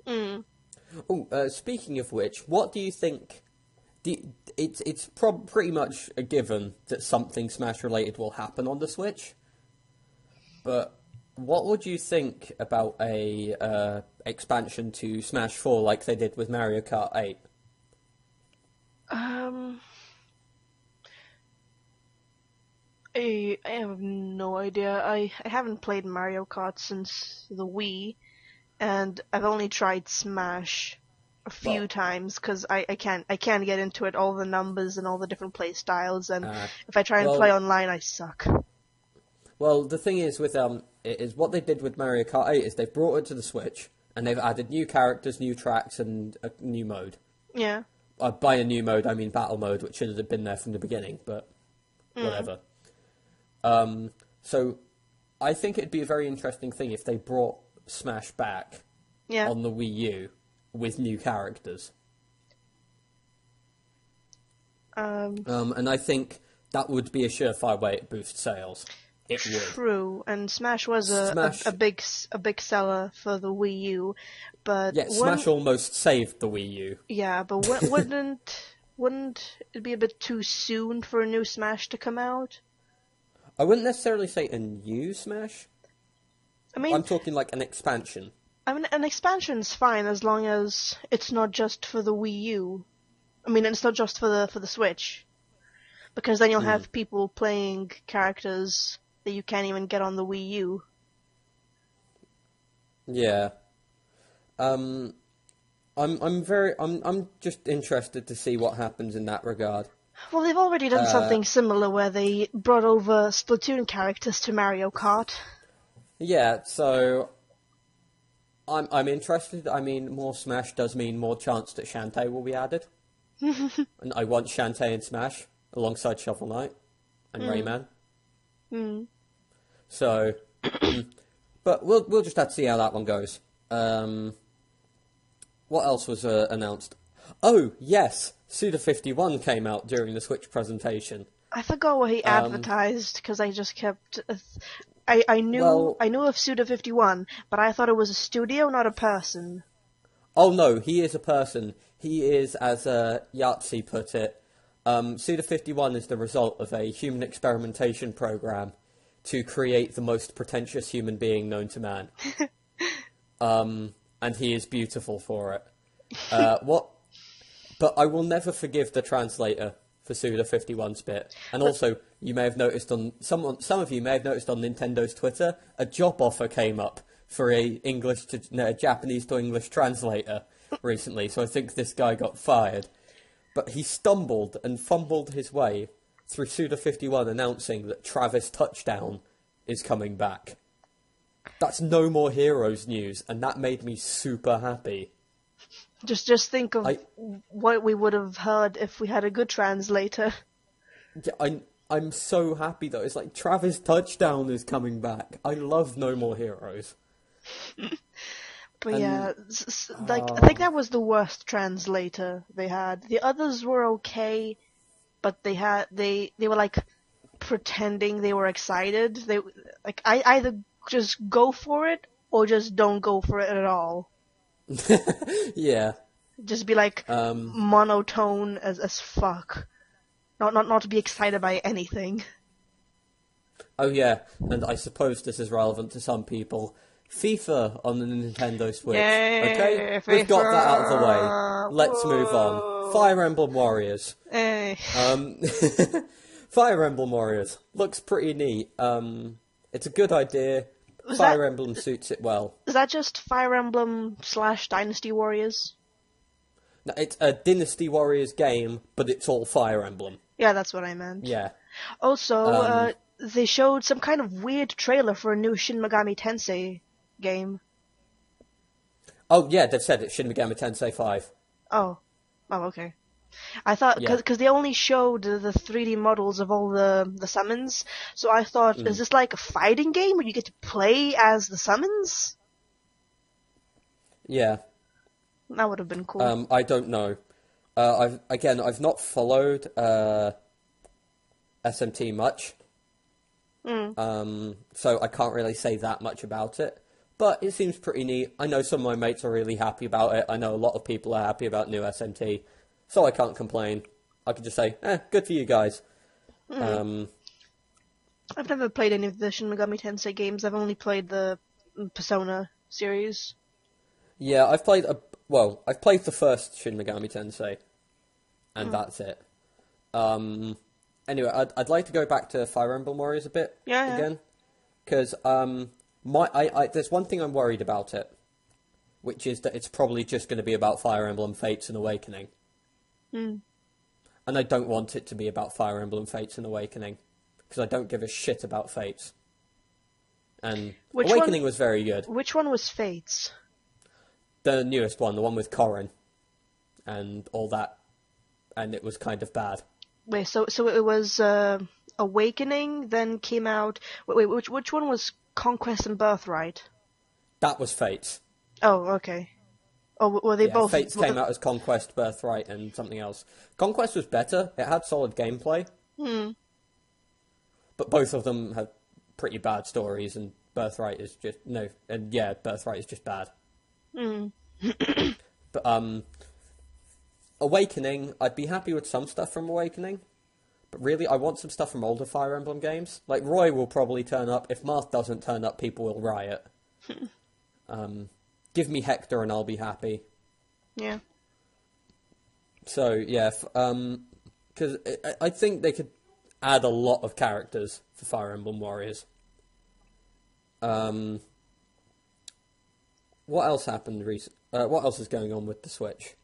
Oh, speaking of which, what do you think? It's pretty much a given that something Smash related will happen on the Switch. But what would you think about a expansion to Smash 4 like they did with Mario Kart 8? I have no idea. I haven't played Mario Kart since the Wii, and I've only tried Smash a few times because I can't get into it, all the numbers and all the different play styles, and if I try and play online, I suck. Well, the thing is with is what they did with Mario Kart 8 is they brought it to the Switch, and they've added new characters, new tracks, and a new mode. Yeah. By a new mode, I mean battle mode, which should have been there from the beginning, but whatever. So I think it'd be a very interesting thing if they brought Smash back on the Wii U with new characters. And I think that would be a surefire way to boost sales. It would. True, and Smash was a big seller for the Wii U, but Smash almost saved the Wii U. Yeah, but wouldn't it be a bit too soon for a new Smash to come out? I wouldn't necessarily say a new Smash. I mean, I'm talking like an expansion. I mean, an expansion's fine as long as it's not just for the Wii U. I mean, it's not just for the Switch, because then you'll have people playing characters that you can't even get on the Wii U. Yeah. I'm just interested to see what happens in that regard. Well, they've already done something similar where they brought over Splatoon characters to Mario Kart. Yeah, so I'm interested. I mean, more Smash does mean more chance that Shantae will be added. And I want Shantae in Smash alongside Shovel Knight and Rayman. So, but we'll just have to see how that one goes. What else was announced? Oh, yes, Suda51 came out during the Switch presentation. I forgot what he advertised because I just kept. I knew of Suda51, but I thought it was a studio, not a person. Oh no, he is a person. He is, as Yahtzee put it, Suda51 is the result of a human experimentation program to create the most pretentious human being known to man. And he is beautiful for it. But I will never forgive the translator for Suda51's bit. And also, you may have noticed on some of you may have noticed on Nintendo's Twitter, a job offer came up for a Japanese to English translator recently. So I think this guy got fired. But he stumbled and fumbled his way through Suda51 announcing that Travis Touchdown is coming back. That's No More Heroes news, and that made me super happy. Just think of what we would have heard if we had a good translator. Yeah, I'm so happy though. It's like Travis Touchdown is coming back. I love No More Heroes. But I think that was the worst translator they had. The others were okay, but they were like pretending they were excited. They I either just go for it or just don't go for it at all. Yeah. Just be like monotone as fuck. Not to be excited by anything. Oh yeah, and I suppose this is relevant to some people. FIFA on the Nintendo Switch. Yay, okay, FIFA. We've got that out of the way. Let's move on. Fire Emblem Warriors. Hey. Fire Emblem Warriors looks pretty neat. It's a good idea. Fire Emblem suits it well. Is that just Fire Emblem / Dynasty Warriors? No, it's a Dynasty Warriors game, but it's all Fire Emblem. Yeah, that's what I meant. Yeah. Also, they showed some kind of weird trailer for a new Shin Megami Tensei game. Oh, yeah, they've said it's Shin Megami Tensei 5. Oh, okay. I thought, because they only showed the 3D models of all the summons, so I thought, is this like a fighting game where you get to play as the summons? Yeah. That would have been cool. I don't know. I've not followed SMT much. So I can't really say that much about it. But it seems pretty neat. I know some of my mates are really happy about it. I know a lot of people are happy about new SMT. So I can't complain. I can just say, good for you guys. I've never played any of the Shin Megami Tensei games. I've only played the Persona series. Yeah, I've played the first Shin Megami Tensei. And that's it. Anyway, I'd like to go back to Fire Emblem Warriors a bit again. Because there's one thing I'm worried about it, which is that it's probably just going to be about Fire Emblem Fates and Awakening. And I don't want it to be about Fire Emblem Fates and Awakening, because I don't give a shit about Fates. And Awakening was very good. Which one was Fates? the newest one, the one with Corrin, and all that, and it was kind of bad. Wait, so it was Awakening, then came out. Wait, which one was Conquest and Birthright? That was Fates. Oh, okay. Oh, were they both? Fates came out as Conquest, Birthright, and something else. Conquest was better. It had solid gameplay. But both of them have pretty bad stories, and Birthright is just Birthright is just bad. But Awakening, I'd be happy with some stuff from Awakening, but really I want some stuff from older Fire Emblem games. Like Roy will probably turn up. If Marth doesn't turn up, people will riot. Give me Hector and I'll be happy. Yeah. So yeah, because I think they could add a lot of characters for Fire Emblem Warriors. What else happened what else is going on with the Switch?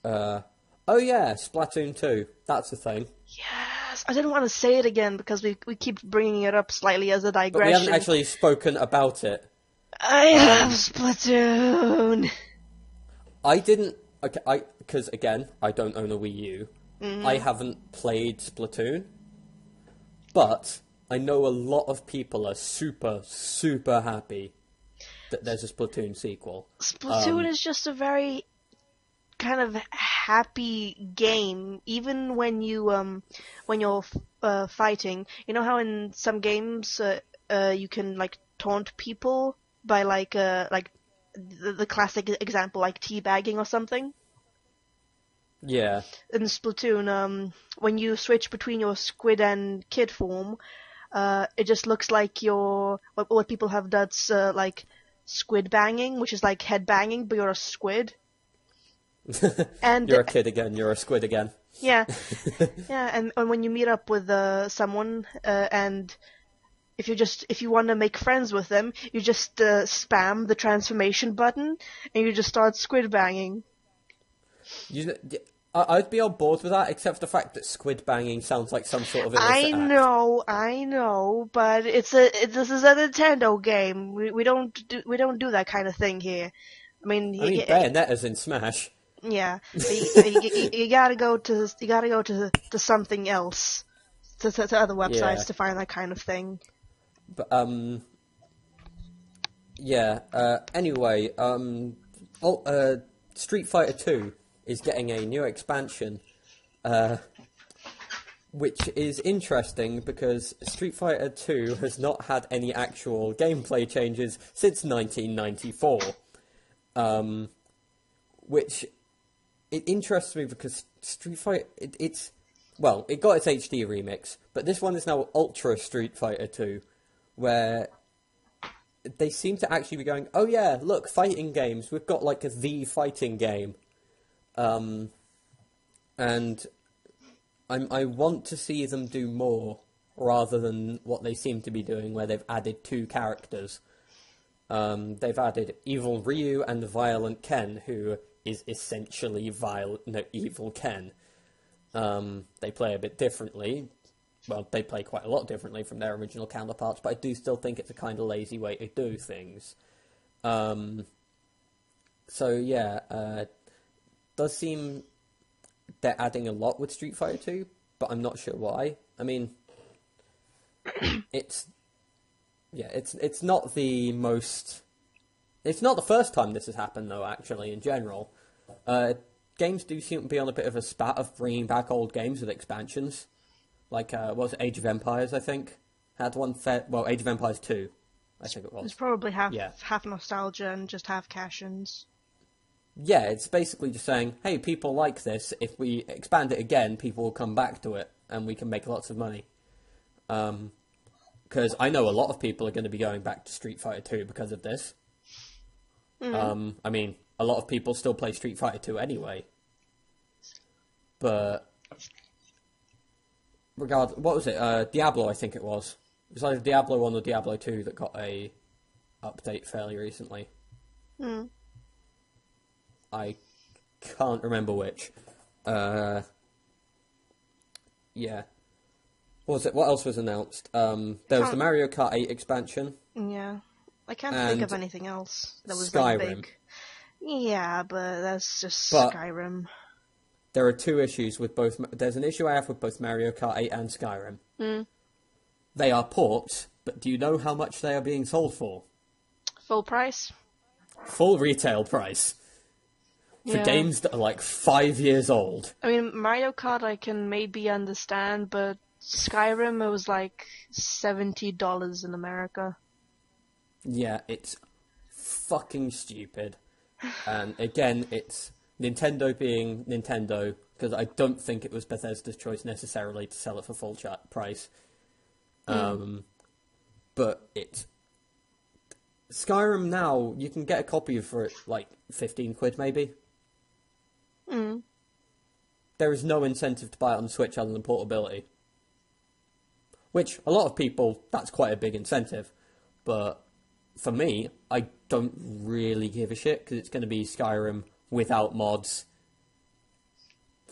Oh yeah, Splatoon 2. That's the thing. Yes, I didn't want to say it again because we keep bringing it up slightly as a digression. But we haven't actually spoken about it. I love Splatoon. I didn't. Okay, because again, I don't own a Wii U. I haven't played Splatoon, but I know a lot of people are super, super happy that there's a Splatoon sequel. Splatoon is just a very kind of happy game, even when you're fighting. You know how in some games you can like taunt people by like the classic example, like teabagging or something. Yeah. In Splatoon, when you switch between your squid and kid form, it just looks like what people have that's like squid banging, which is like head banging, but you're a squid. And you're a kid again. You're a squid again. Yeah, yeah. And when you meet up with someone, and if you want to make friends with them, you just spam the transformation button, and you just start squid banging. I'd be on board with that, except for the fact that squid banging sounds like some sort of illicit I know, but this is a Nintendo game. We don't do that kind of thing here. I mean Bayonetta's in Smash. Yeah, you gotta go to something else, to other websites to find that kind of thing. But anyway, Street Fighter 2 is getting a new expansion, which is interesting because Street Fighter 2 has not had any actual gameplay changes since 1994, which it interests me because Street Fighter it got its HD remix, but this one is now Ultra Street Fighter 2, where they seem to actually be going, oh yeah, look, fighting games, we've got like the fighting game. And I want to see them do more rather than what they seem to be doing, where they've added 2 characters. They've added Evil Ryu and Violent Ken, who is essentially Evil Ken. They play a bit differently. Well, they play quite a lot differently from their original counterparts, but I do still think it's a kind of lazy way to do things. Does seem they're adding a lot with Street Fighter 2, but I'm not sure why. I mean, it's not the most. It's not the first time this has happened, though. Actually, in general, games do seem to be on a bit of a spat of bringing back old games with expansions. Like, what was it, Age of Empires? I think had one. Age of Empires 2, I think it was. It's probably half nostalgia and just half cash-ins. Yeah, it's basically just saying, hey, people like this. If we expand it again, people will come back to it, and we can make lots of money. Because I know a lot of people are going to be going back to Street Fighter 2 because of this. I mean, a lot of people still play Street Fighter 2 anyway. But what was it? Diablo, I think it was. It was either Diablo 1 or Diablo 2 that got a update fairly recently. I can't remember which. Yeah. What else was announced? There was the Mario Kart 8 expansion. Yeah. I can't think of anything else that was Skyrim. that big. Yeah, but that's just But Skyrim. there are two issues with both. There's an issue I have with both Mario Kart 8 and Skyrim. Mm. They are ports, but do you know how much they are being sold for? Full price? Full retail price. For Yeah. games that are like 5 years old. I mean, Mario Kart I can maybe understand, but Skyrim it was like $70 in America. Yeah, it's fucking stupid. And again, it's Nintendo being Nintendo, because I don't think it was Bethesda's choice necessarily to sell it for full price. But it's Skyrim now, you can get a copy for it like 15 quid maybe. Mm. There is no incentive to buy it on the Switch other than portability. Which, a lot of people, that's quite a big incentive. But for me, I don't really give a shit, because it's going to be Skyrim without mods.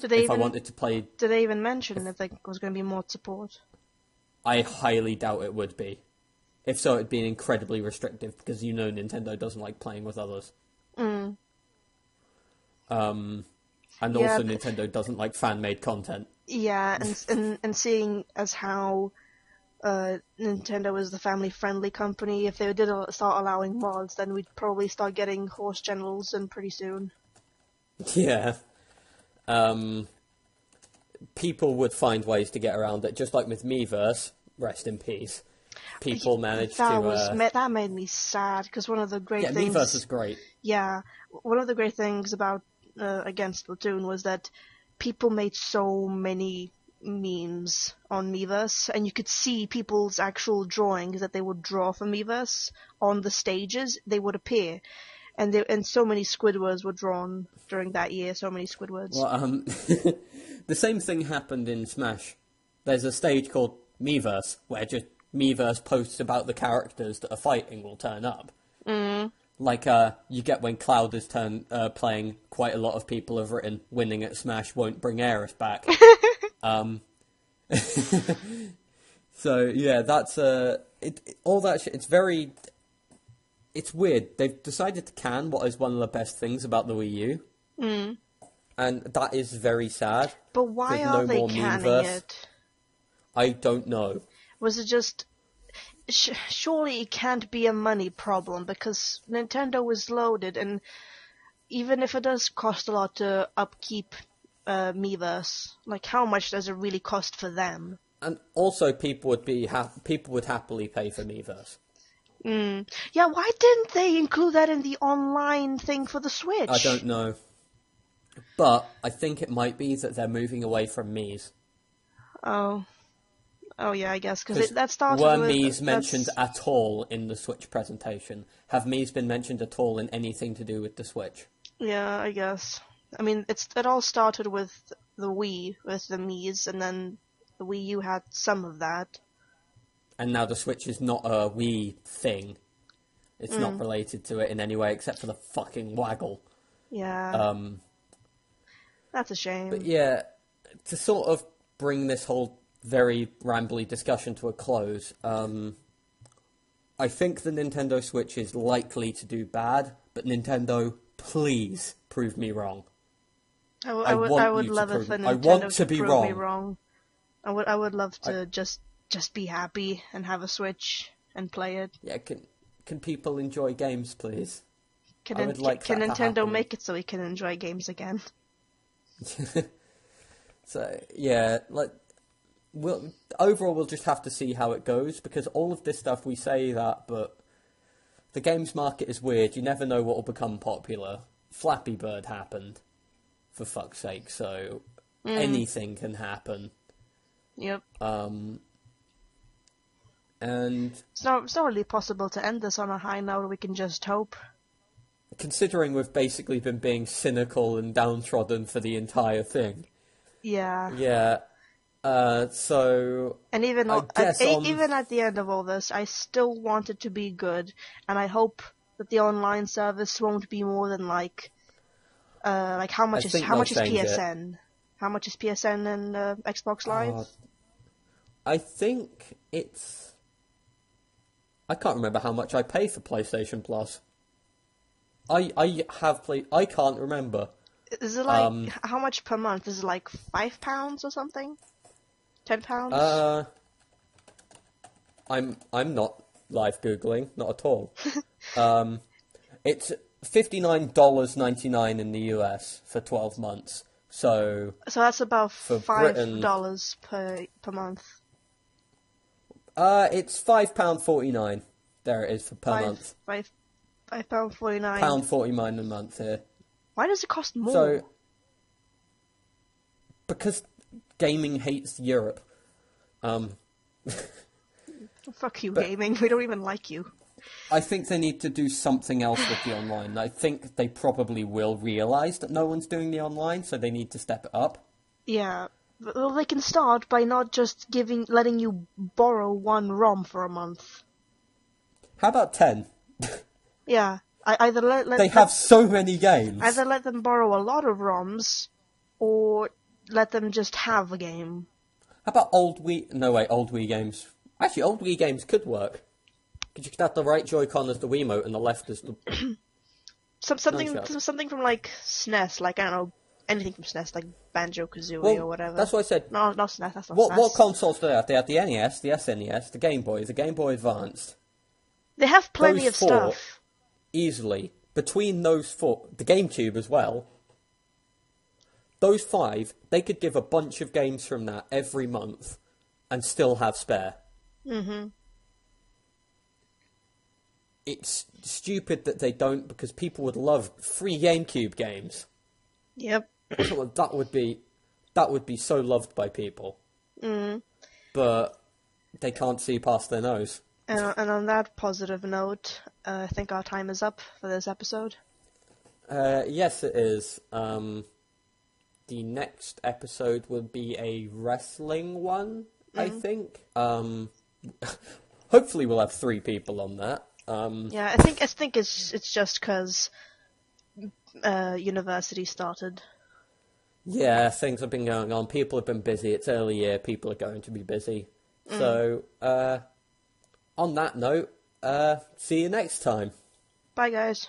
Did they I wanted to play... Did they even mention if there was going to be mod support? I highly doubt it would be. If so, it'd be incredibly restrictive, because you know Nintendo doesn't like playing with others. Mm. And Yeah, also Nintendo doesn't like fan-made content. Yeah, and seeing as how Nintendo is the family-friendly company, if they did start allowing mods, then we'd probably start getting horse generals in pretty soon. Yeah. People would find ways to get around it, just like with Miiverse, rest in peace. People managed That made me sad, because one of the great things... Miiverse is great. Yeah, one of the great things about against Splatoon was that people made so many memes on Miiverse, and you could see people's actual drawings that they would draw for Miiverse on the stages. They would appear, and so many Squidwards were drawn during that year. So many Squidwards. Well, the same thing happened in Smash. There's a stage called Miiverse where just Miiverse posts about the characters that are fighting will turn up. Mm. Like, you get when Cloud is playing, quite a lot of people have written, winning at Smash won't bring Aerith back. So, yeah, that's, all that shit, it's weird. They've decided to can what is one of the best things about the Wii U. Mm. And that is very sad. But why There's are no they more canning Miiverse. it? I don't know. Was it just... surely it can't be a money problem, because Nintendo is loaded, and even if it does cost a lot to upkeep Miiverse, like how much does it really cost for them? And also, people would happily pay for Miiverse. Mm. Yeah, why didn't they include that in the online thing for the Switch? I don't know. But I think it might be that they're moving away from Mii's. Oh yeah, I guess, because that started Were with... Mii's mentioned at all in the Switch presentation? Have Mii's been mentioned at all in anything to do with the Switch? Yeah, I guess. I mean, it all started with the Wii, with the Mii's, and then the Wii U had some of that. And now the Switch is not a Wii thing. It's not related to it in any way, except for the fucking waggle. Yeah. That's a shame. But yeah, to sort of bring this whole very rambly discussion to a close, I think the Nintendo Switch is likely to do bad, but Nintendo, please prove me wrong. I would love it for Nintendo to prove me wrong. I would love to just be happy and have a Switch and play it. Yeah, can people enjoy games, please? Can I would like that to Nintendo happen. make it so we can enjoy games again? So yeah, overall we'll just have to see how it goes, because all of this stuff we say that, but the games market is weird. You never know what will become popular. Flappy Bird happened, for fuck's sake. So anything can happen. Yep. And it's not really possible to end this on a high note. We can just hope. Considering we've basically been being cynical and downtrodden for the entire thing. Yeah. Yeah. So. And even even at the end of all this, I still want it to be good, and I hope that the online service won't be more than like how much is PSN? How much is PSN and Xbox Live? I think I can't remember how much I pay for PlayStation Plus. I have played. I can't remember. Is it like how much per month? Is it like £5 or something? £10? I'm not live googling, not at all. It's $59.99 in the US for 12 months. So that's about $5 Britain, per month. It's £5.49. There it is for per month. £5.49. £1.49 a month here. Why does it cost more? So because gaming hates Europe. Fuck you, gaming. We don't even like you. I think they need to do something else with the online. I think they probably will realise that no one's doing the online, so they need to step it up. Yeah. Well, they can start by not just letting you borrow one ROM for a month. How about 10? Yeah. They have so many games. Either let them borrow a lot of ROMs, or let them just have a game. How about old Wii... No, wait, old Wii games. Actually, old Wii games could work. Because you could have the right Joy-Con as the Wiimote and the left as the... something from, like, SNES, like, I don't know, anything from SNES, like Banjo-Kazooie or whatever. That's what I said. No, not SNES, that's not SNES. What consoles do they have? They have the NES, the SNES, the Game Boy, the Game Boy Advanced. They have plenty Those of four, stuff. Easily. Between those four, the GameCube as well, those 5, they could give a bunch of games from that every month and still have spare. Mm-hmm. It's stupid that they don't, because people would love free GameCube games. Yep. That would be so loved by people. Mm. But they can't see past their nose. And on that positive note, I think our time is up for this episode. Yes, it is. The next episode will be a wrestling one, I think. Hopefully we'll have 3 people on that. Yeah, I think it's just because university started. Yeah, things have been going on. People have been busy. It's early year. People are going to be busy. So, on that note, see you next time. Bye, guys.